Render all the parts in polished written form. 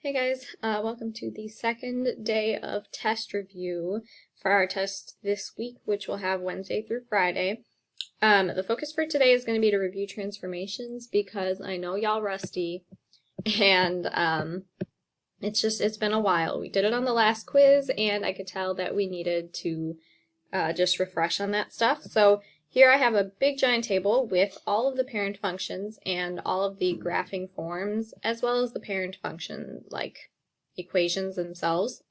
Hey guys, welcome to the second day of test review for our test this week, which we'll have Wednesday through Friday. The focus for today is going to be to review transformations because I know y'all rusty and it's been a while. We did it on the last quiz and I could tell that we needed to just refresh on that stuff. So here I have a big giant table with all of the parent functions and all of the graphing forms, as well as the parent function, like equations themselves.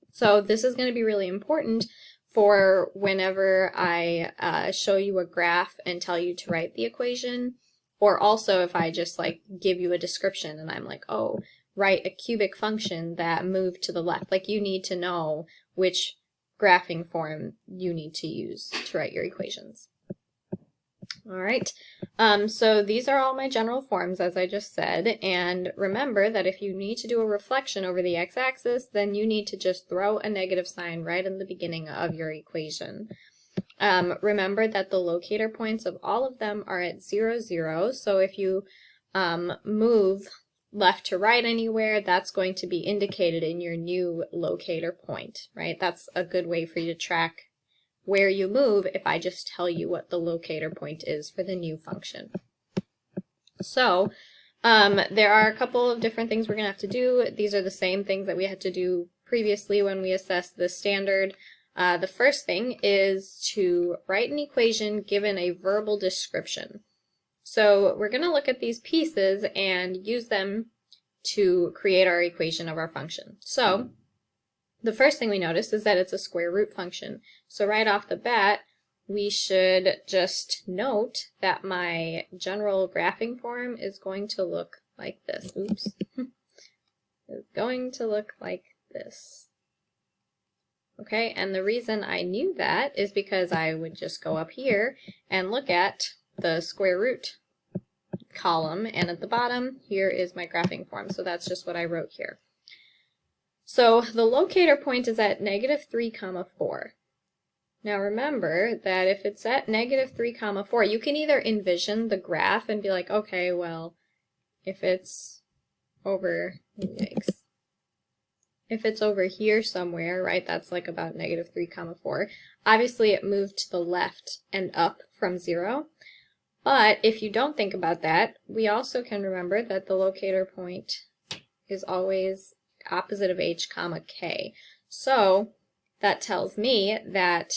So this is going to be really important for whenever I show you a graph and tell you to write the equation, or also if I just like give you a description and I'm like, oh, write a cubic function that moved to the left. Like you need to know which graphing form you need to use to write your equations. All right, so these are all my general forms, as I just said, and remember that if you need to do a reflection over the x-axis, then you need to just throw a negative sign right in the beginning of your equation. Remember that the locator points of all of them are at 0, 0, so if you move left to right anywhere, that's going to be indicated in your new locator point, right? That's a good way for you to track where you move if I just tell you what the locator point is for the new function. So there are a couple of different things we're going to have to do. These are the same things that we had to do previously when we assessed the standard. The first thing is to write an equation given a verbal description. So we're going to look at these pieces and use them to create our equation of our function. So the first thing we notice is that it's a square root function. So right off the bat, we should just note that my general graphing form is going to look like this. Oops. It's going to look like this. Okay, and the reason I knew that is because I would just go up here and look at the square root column, and at the bottom here is my graphing form. So that's just what I wrote here. So the locator point is at -3, 4. Now remember that if it's at -3, 4, you can either envision the graph and be like, okay, well, if it's over, yikes, if it's over here somewhere, right, that's like about -3, 4. Obviously it moved to the left and up from 0. But if you don't think about that, we also can remember that the locator point is always opposite of h, k. So that tells me that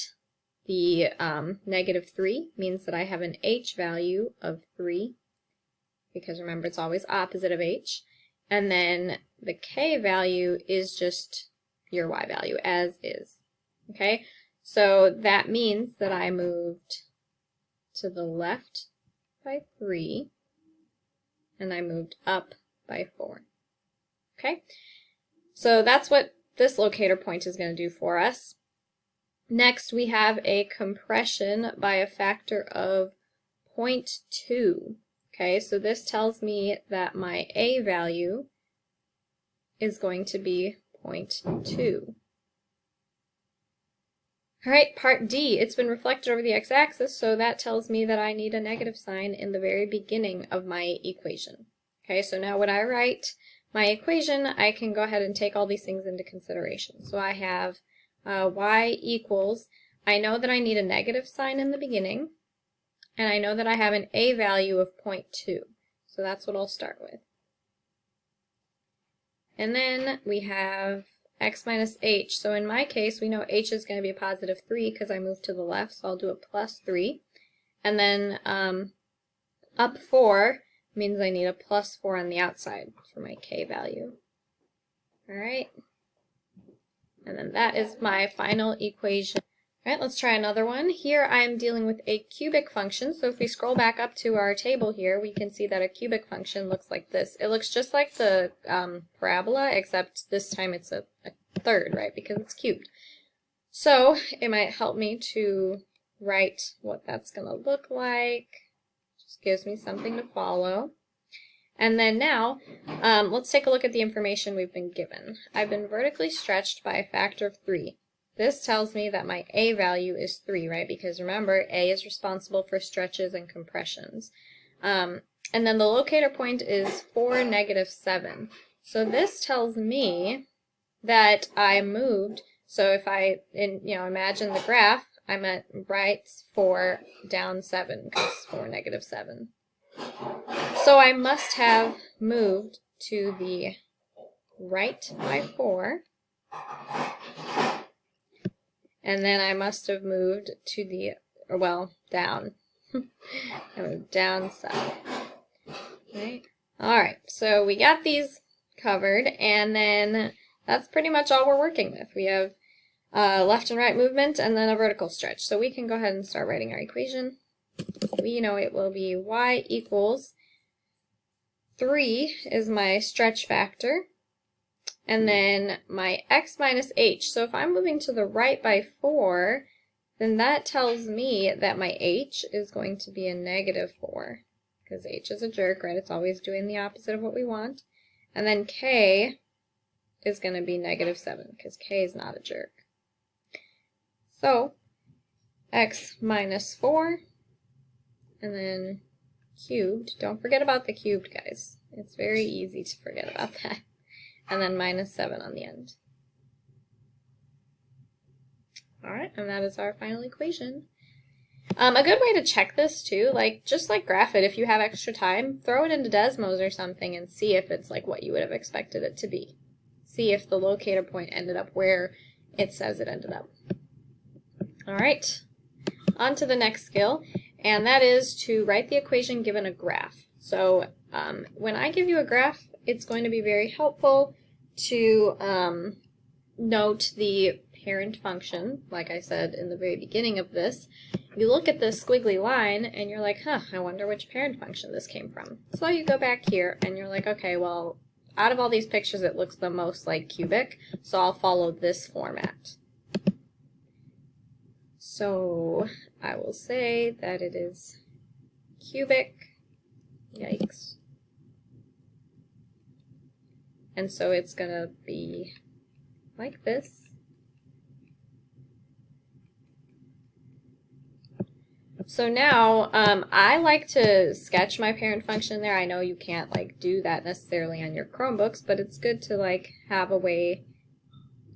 the -3 means that I have an h value of 3, because remember it's always opposite of h. And then the k value is just your y value, as is. Okay, so that means that I moved to the left by 3, and I moved up by 4. Okay, so that's what this locator point is going to do for us. Next, we have a compression by a factor of 0.2. Okay, so this tells me that my a value is going to be 0.2. All right, part D, it's been reflected over the x-axis, so that tells me that I need a negative sign in the very beginning of my equation. Okay, so now when I write my equation, I can go ahead and take all these things into consideration. So I have y equals, I know that I need a negative sign in the beginning, and I know that I have an a value of 0.2. So that's what I'll start with. And then we have x minus h. So in my case, we know h is going to be a positive 3 because I moved to the left, so I'll do a plus 3. And then up 4 means I need a plus 4 on the outside for my k value. All right. And then that is my final equation. All right, let's try another one. Here I'm dealing with a cubic function. So if we scroll back up to our table here, we can see that a cubic function looks like this. It looks just like the parabola, except this time it's a third, right, because it's cubed. So it might help me to write what that's going to look like. Just gives me something to follow. And then now, let's take a look at the information we've been given. I've been vertically stretched by a factor of 3. This tells me that my a value is 3, right? Because remember, a is responsible for stretches and compressions. And then the locator point is 4, -7. So this tells me that I moved. So if I, imagine the graph, I'm at right 4, down 7, because 4, negative 7. So I must have moved to the right by 4. And then I must have moved to the, down. I moved down 7. Right? Alright, so we got these covered, and then that's pretty much all we're working with. We have left and right movement, and then a vertical stretch. So we can go ahead and start writing our equation. We know it will be y equals 3 is my stretch factor, and then my x minus h. So if I'm moving to the right by 4, then that tells me that my h is going to be a negative 4, because h is a jerk, right? It's always doing the opposite of what we want. And then k is going to be negative 7, because k is not a jerk. So x minus 4, and then cubed. Don't forget about the cubed, guys. It's very easy to forget about that. And then minus 7 on the end. Alright, and that is our final equation. A good way to check this too, just like graph it, if you have extra time, throw it into Desmos or something and see if it's like what you would have expected it to be. See if the locator point ended up where it says it ended up. Alright, on to the next skill, and that is to write the equation given a graph. So when I give you a graph, it's going to be very helpful to note the parent function, like I said in the very beginning of this. You look at this squiggly line and you're like, I wonder which parent function this came from. So you go back here and you're like, okay, well, out of all these pictures it looks the most like cubic, so I'll follow this format. So I will say that it is cubic, yikes. And so it's going to be like this. So now I like to sketch my parent function there. I know you can't do that necessarily on your Chromebooks, but it's good to have a way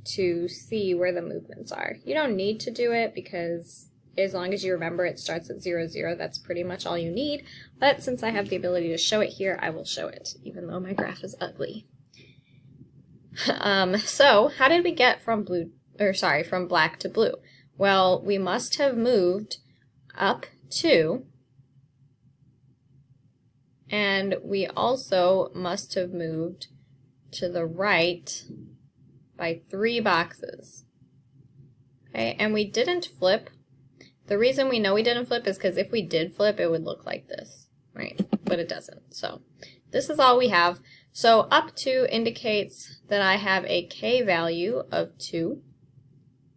to see where the movements are. You don't need to do it because as long as you remember it starts at 0, 0, that's pretty much all you need. But since I have the ability to show it here, I will show it, even though my graph is ugly. So how did we get from black to blue? Well, we must have moved up 2, and we also must have moved to the right by 3 boxes. Okay, and we didn't flip. The reason we know we didn't flip is because if we did flip, it would look like this, right? But it doesn't. So this is all we have. So up 2 indicates that I have a k value of 2,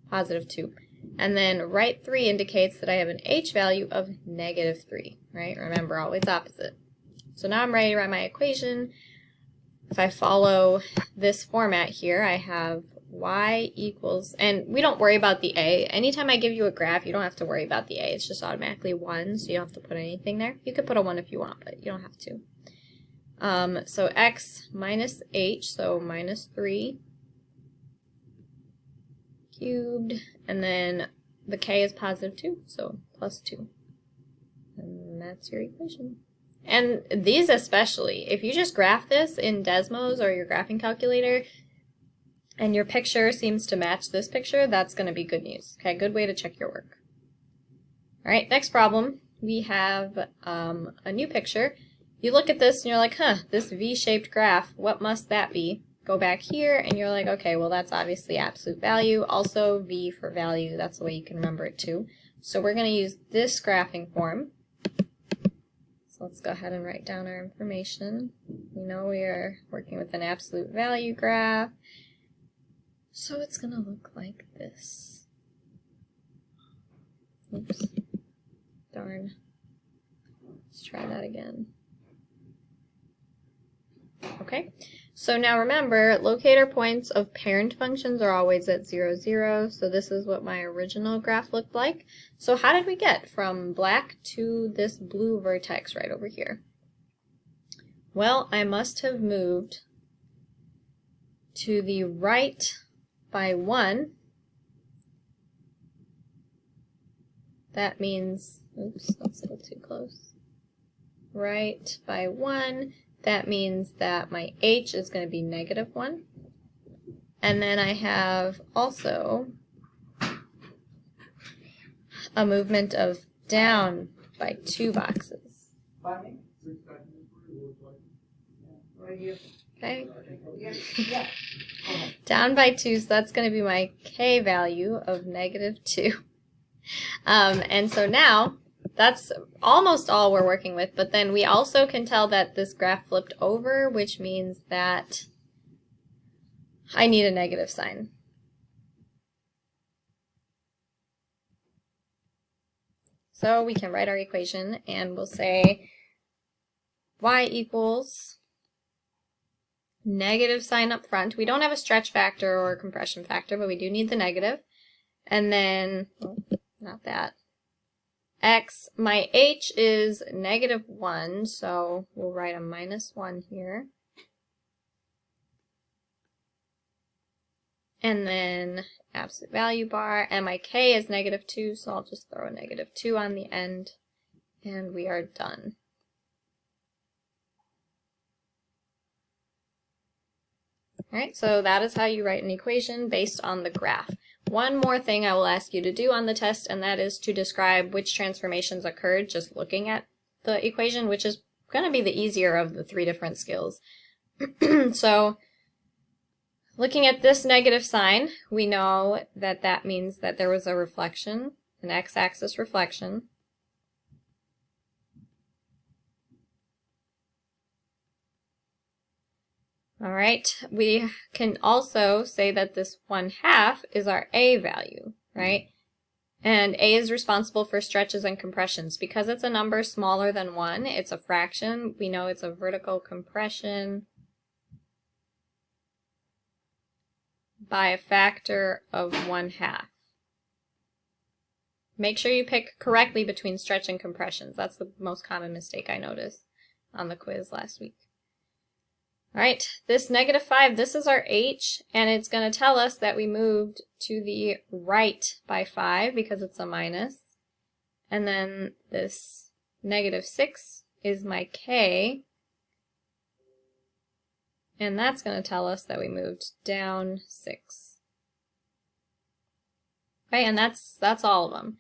positive 2. And then right 3 indicates that I have an h value of negative 3, right? Remember, always opposite. So now I'm ready to write my equation. If I follow this format here, I have y equals, and we don't worry about the a. Anytime I give you a graph, you don't have to worry about the a. It's just automatically 1, so you don't have to put anything there. You could put a 1 if you want, but you don't have to. So x minus h, so minus 3 cubed, and then the k is positive 2, so plus 2. And that's your equation. And these especially, if you just graph this in Desmos or your graphing calculator, and your picture seems to match this picture, that's going to be good news. Okay, good way to check your work. All right, next problem. We have a new picture. You look at this and you're like, this V-shaped graph, what must that be? Go back here and you're like, okay, well that's obviously absolute value. Also V for value, that's the way you can remember it too. So we're going to use this graphing form. So let's go ahead and write down our information. We know we are working with an absolute value graph. So it's going to look like this. Oops. Darn. Let's try that again. Okay, so now remember, locator points of parent functions are always at 0, 0, so this is what my original graph looked like. So how did we get from black to this blue vertex right over here? Well, I must have moved to the right by 1, that means, oops, that's a little too close. Right by 1, that means that my h is going to be -1. And then I have also a movement of down by 2 boxes. Okay. Down by 2, so that's going to be my k value of -2. And so now, that's almost all we're working with, but then we also can tell that this graph flipped over, which means that I need a negative sign. So we can write our equation, and we'll say y equals negative sign up front. We don't have a stretch factor or a compression factor, but we do need the negative. And then, oh, not that. X, my h is -1, so we'll write a -1 here. And then absolute value bar, and my k is -2, so I'll just throw a -2 on the end, and we are done. Alright, so that is how you write an equation based on the graph. One more thing I will ask you to do on the test, and that is to describe which transformations occurred just looking at the equation, which is going to be the easier of the 3 different skills. So, looking at this negative sign, we know that that means that there was a reflection, an x-axis reflection. All right, we can also say that this 1/2 is our A value, right? And A is responsible for stretches and compressions. Because it's a number smaller than 1, it's a fraction. We know it's a vertical compression by a factor of 1/2. Make sure you pick correctly between stretch and compressions. That's the most common mistake I noticed on the quiz last week. All right, this -5, this is our h, and it's going to tell us that we moved to the right by 5 because it's a minus. And then this -6 is my k, and that's going to tell us that we moved down 6. Okay, and that's all of them.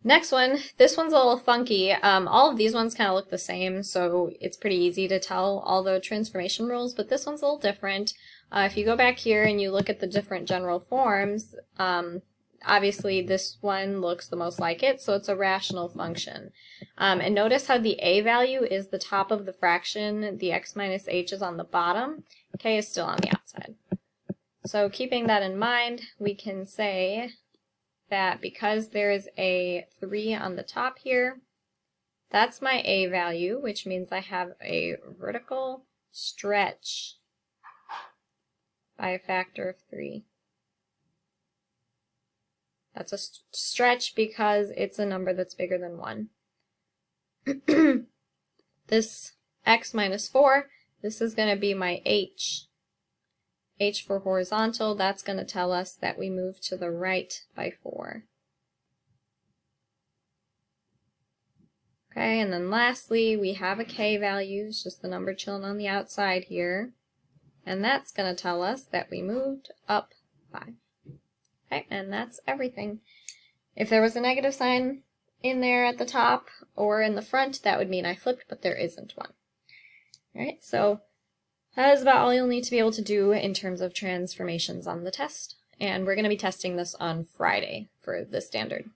Next one, this one's a little funky. All of these ones kind of look the same, so it's pretty easy to tell all the transformation rules, but this one's a little different. If you go back here and you look at the different general forms, obviously this one looks the most like it, so it's a rational function. And notice how the a value is the top of the fraction, the x minus h is on the bottom, k is still on the outside. So keeping that in mind, we can say that because there is a 3 on the top here, that's my a value, which means I have a vertical stretch by a factor of 3. That's a stretch because it's a number that's bigger than 1. This x minus 4, this is going to be my h. H for horizontal, that's going to tell us that we move to the right by 4. Okay, and then lastly, we have a k value, it's just the number chilling on the outside here. And that's going to tell us that we moved up 5. Okay, and that's everything. If there was a negative sign in there at the top or in the front, that would mean I flipped, but there isn't one. Alright, so that is about all you'll need to be able to do in terms of transformations on the test. And we're going to be testing this on Friday for the standard.